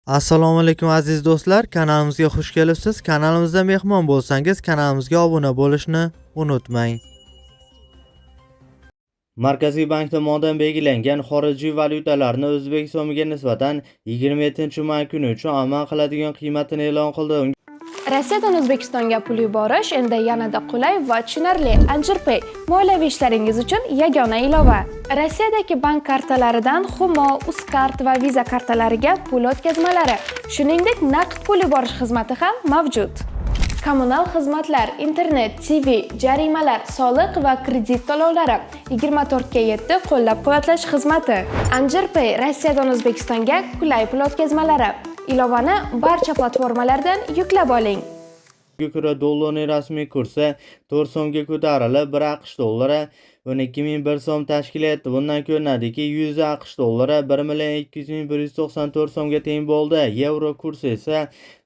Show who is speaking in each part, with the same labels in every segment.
Speaker 1: Assalomu alaykum aziz do'stlar, kanalimizga xush kelibsiz. Kanalimizda mehmon bo'lsangiz, kanalimizga obuna bo'lishni unutmang. Markaziy bank tomonidan belgilangan xorijiy valyutalarni o'zbek so'miga nisbatan 27-may kuni uchun amal qiladigan qiymatini e'lon qildi.
Speaker 2: Rossiyadan O'zbekistonga pul yuborish endi yanada qulay va tushunarli. Anjirpay moliyaviy ishlaringiz uchun yagona ilova. Rossiyadagi bank kartalaridan Humo, Uzcard va Visa kartalariga pul o'tkazmalari, shuningdek naqd pul yuborish xizmati ham mavjud. Kommunal xizmatlar, internet, TV, jarimalar, soliq va kredit to'lovlari 24/7 qo'llab-quvvatlash xizmati. Anjirpay Rossiyadan O'zbekistonga qulay pul o'tkazmalari. Ilovani barcha platformalardan yuklab oling.
Speaker 1: Ko'ra dollarning rasmiy kursi 4 so'mga ko'tarilib, 1 AQSh dollari 12.001 so'm tashkil etdi. Bundan ko'rinadiki, 100 AQSh dollari 1.200.194 so'mga teng bo'ldi. Yevro kursi esa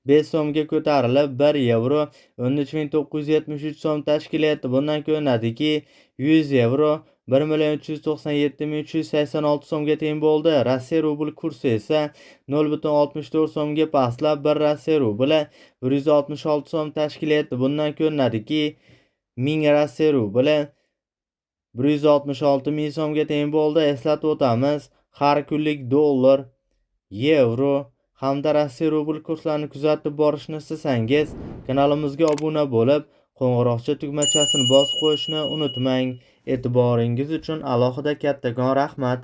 Speaker 1: 5 so'mga ko'tarilib, 1 yevro 13.973 so'm tashkil etdi. Bundan ko'rinadiki, 100 yevro 1.397.386 so'mga teng bo'ldi. Rossiya rubl kursi esa 0.64 so'mga pastlab, 1 Rossiya rubli 166 so'm tashkil etdi. Bundan ko'rinadiki, 1000 Rossiya rubli 166 ming so'mga teng bo'ldi. Eslatib o'tamiz, har kunlik dollar, yevro hamda Rossiya rubl kurslarini kuzatib borishni istasangiz, kanalimizga obuna bo'lib, qo'ng'iroqcha tugmachasini bosib qo'yishni unutmang. E'tiboringiz uchun alohida kattakon rahmat.